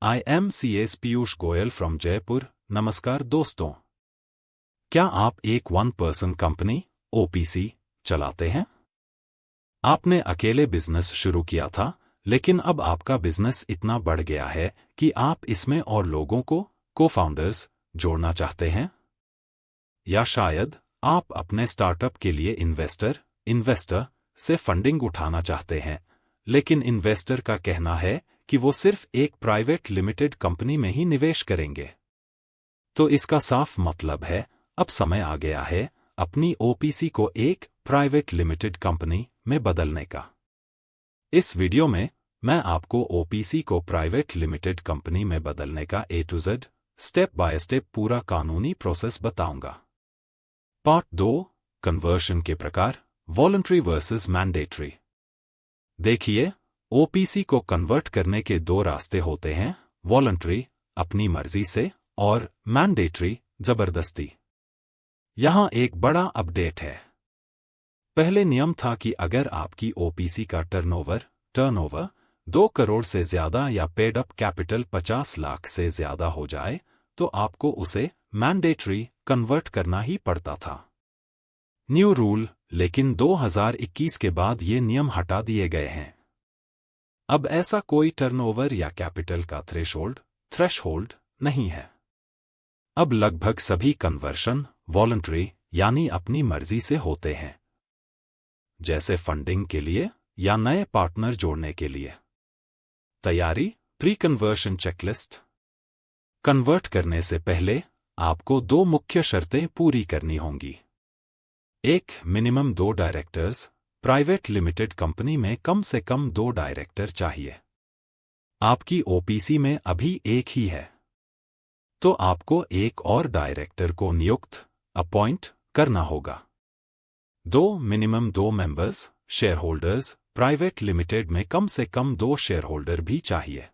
I am CS Piyush Goyal from Jaipur. नमस्कार दोस्तों, क्या आप एक वन पर्सन कंपनी OPC चलाते हैं? आपने अकेले बिजनेस शुरू किया था, लेकिन अब आपका बिजनेस इतना बढ़ गया है कि आप इसमें और लोगों को को-फाउंडर्स जोड़ना चाहते हैं? या शायद आप अपने स्टार्टअप के लिए इन्वेस्टर से फंडिंग उठाना चाहते हैं, लेकिन इन्वेस्टर का कहना है कि वो सिर्फ एक प्राइवेट लिमिटेड कंपनी में ही निवेश करेंगे। तो इसका साफ मतलब है, अब समय आ गया है अपनी OPC को एक प्राइवेट लिमिटेड कंपनी में बदलने का। इस वीडियो में मैं आपको OPC को प्राइवेट लिमिटेड कंपनी में बदलने का A to Z step by step पूरा कानूनी प्रोसेस बताऊंगा। पार्ट 2, कन्वर्शन के प्रकार, वॉलंटरी वर्सेस मैंडेटरी। देखिए, OPC को कन्वर्ट करने के दो रास्ते होते हैं, वॉलंटरी अपनी मर्जी से और मैंडेटरी जबरदस्ती। यहां एक बड़ा अपडेट है। पहले नियम था कि अगर आपकी OPC का टर्नओवर 2 करोड़ से ज्यादा या पेड अप कैपिटल 50 लाख से ज्यादा हो जाए तो आपको उसे मैंडेटरी कन्वर्ट करना ही पड़ता था। न्यू रूल, लेकिन 2021 के बाद ये नियम हटा दिए गए हैं। अब ऐसा कोई टर्नओवर या कैपिटल का थ्रेशहोल्ड नहीं है। अब लगभग सभी कन्वर्शन वॉलंटरी यानी अपनी मर्जी से होते हैं, जैसे फंडिंग के लिए या नए पार्टनर जोड़ने के लिए। तैयारी, प्री कन्वर्शन चेकलिस्ट। कन्वर्ट करने से पहले आपको 2 मुख्य शर्तें पूरी करनी होंगी। 1, minimum 2 directors. Private limited company में कम से कम 2 डायरेक्टर चाहिए। आपकी OPC में अभी एक ही है, तो आपको एक और डायरेक्टर को अपॉइंट करना होगा। 2, minimum 2 members, share holders. Private limited में कम से कम 2 शेयर होल्डर भी चाहिए।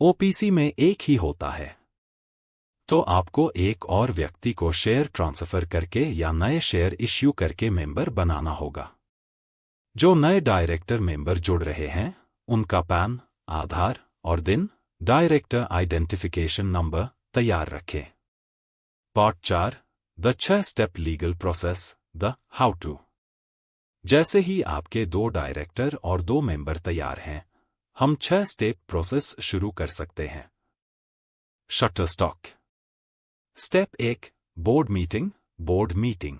OPC में एक ही होता है, तो आपको एक और व्यक्ति को शेयर ट्रांसफर करके या नए शेयर इश्यू करके मेंबर बनाना होगा। जो नए डायरेक्टर मेंबर जुड़ रहे हैं, उनका पैन, आधार और दिन, डायरेक्टर आइडेंटिफिकेशन नंबर तैयार रखें। Part 4, the 6 step legal process, the how to. जैसे ही आपके 2 डायरेक्टर और 2 मेंबर तैयार हैं, हम 6 स्टेप प्रोसेस शुरू कर सकते हैं। शटरस्टॉक। Step 1, board meeting.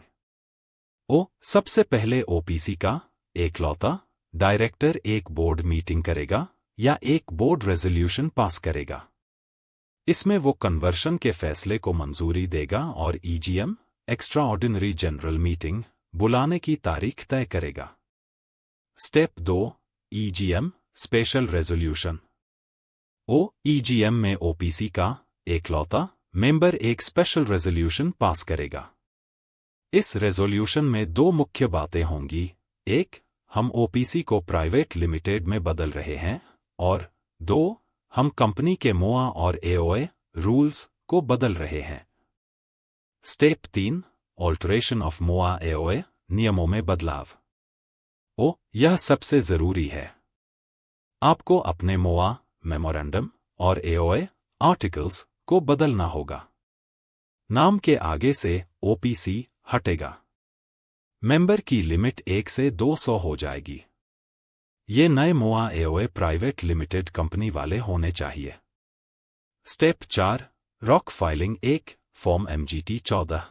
सबसे पहले OPC का एकलौता डायरेक्टर एक बोर्ड मीटिंग करेगा या एक बोर्ड रेजोल्यूशन पास करेगा। इसमें वो कन्वर्शन के फैसले को मंजूरी देगा और EGM एक्स्ट्राऑर्डिनरी जनरल मीटिंग बुलाने की तारीख तय करेगा। Step 2, EGM special resolution. EGM में OPC का एकलौता मेंबर एक स्पेशल रेजोल्यूशन पास करेगा। इस रेजोल्यूशन में 2 मुख्य बातें होंगी। 1, हम OPC को प्राइवेट लिमिटेड में बदल रहे हैं, और 2, हम कंपनी के MOA और AOA रूल्स को बदल रहे हैं। Step 3, alteration of MOA AOA नियमों में बदलाव। यह सबसे जरूरी है। आपको अपने MOA मेमोरेंडम और AOA आर्टिकल्स को बदलना होगा। नाम के आगे से OPC हटेगा। मेंबर की लिमिट 1 से 200 हो जाएगी। ये नए MOA AOA private limited company वाले होने चाहिए। Step 4, rock filing 1, form MGT 14।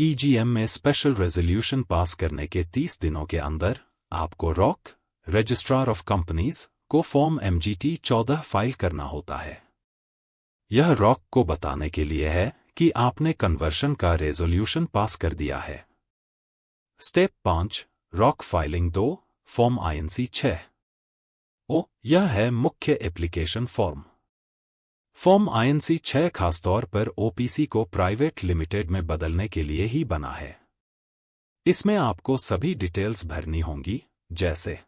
EGM में स्पेशल रेजोल्यूशन पास करने के 30 दिनों के अंदर आपको रॉक रजिस्ट्रार ऑफ कंपनीज को फॉर्म MGT 14 फाइल करना होता है। यह रॉक को बताने के लिए है कि आपने कन्वर्शन का रेजोल्यूशन पास कर दिया है। Step 5, rock filing 2, form INC 6। यह है मुख्य एप्लीकेशन फॉर्म। फॉर्म INC 6 खासतौर पर OPC को प्राइवेट लिमिटेड में बदलने के लिए ही बना है। इसमें आपको सभी डिटेल्स भरनी होंगी, जैसे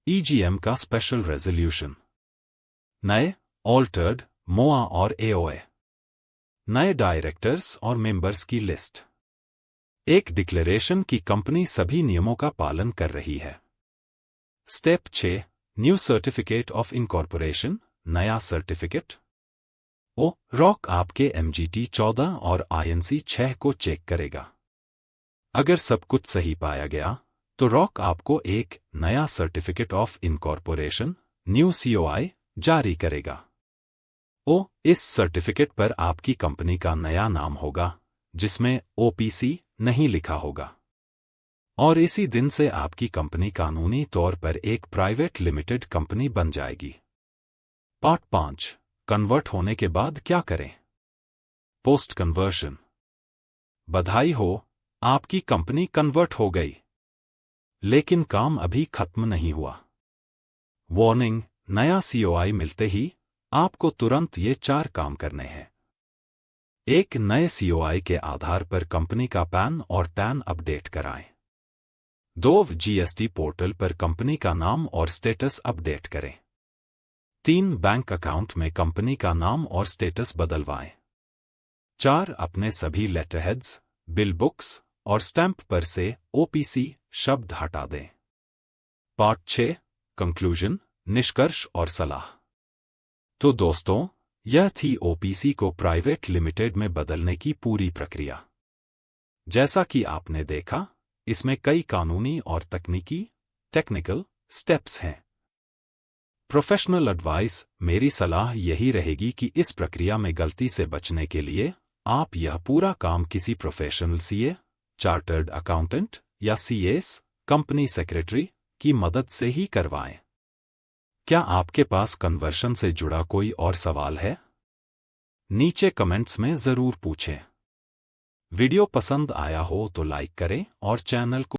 EGM का स्पेशल रेजोल्यूशन, नए ऑल्टर्ड MOA और AOA, नए डायरेक्टर्स और मेंबर्स की लिस्ट, एक डिक्लेरेशन कि कंपनी सभी नियमों का पालन कर रही है। Step 6, new certificate of incorporation, नया सर्टिफिकेट? ओ, रॉक आपके MGT 14 और INC 6 को चेक करेगा। अगर सब कुछ सही पाया गया, तो रॉक आपको एक नया certificate of incorporation, new COI, जारी करेगा। ओ, इस सर्टिफिकेट पर आपकी कंपनी का नया नाम होगा, जिसमें OPC नहीं लिखा होगा। और इसी दिन से आपकी कंपनी कानूनी तौर पर एक प्राइवेट लिमिटेड कंपनी बन जाएगी। पार्ट 5, कन्वर्ट होने के बाद क्या करें? Post conversion. बधाई हो, आपकी कंपनी कन्वर्ट हो गई। लेकिन काम अभी खत्म नहीं हुआ। वार्निंग, नया COI मिलते ही आपको तुरंत ये 4 काम करने हैं। एक, नए COI के आधार पर कंपनी का पैन और टैन अपडेट कराएं। 2, GST पोर्टल पर कंपनी का नाम और स्टेटस अपडेट करें। 3, बैंक अकाउंट में कंपनी का नाम और स्टेटस बदलवाएं। 4, अपने सभी लेटरहेड्स, बिल बुक्स और स्टैंप पर से OPC शब्द हटा दें। पार्ट 6, कंक्लूजन, निष्कर्ष और सलाह। तो दोस्तों, यह थी OPC को प्राइवेट लिमिटेड में बदलने की पूरी प्रक्रिया। जैसा कि आपने देखा, इसमें कई कानूनी और टेक्निकल स्टेप्स हैं। प्रोफेशनल एडवाइस, मेरी सलाह यही रहेगी कि इस प्रक्रिया में गलती से बचने के लिए आप यह पूरा काम किसी प्रोफेशनल CA, चार्टर्ड अकाउंटेंट या CS, कंपनी सेक्रेटरी की मदद से ही करवाएं। क्या आपके पास कन्वर्शन से जुड़ा कोई और सवाल है? नीचे कमेंट्स में जरूर पूछें। वीडियो पसंद आया हो तो लाइक करें और चैनल को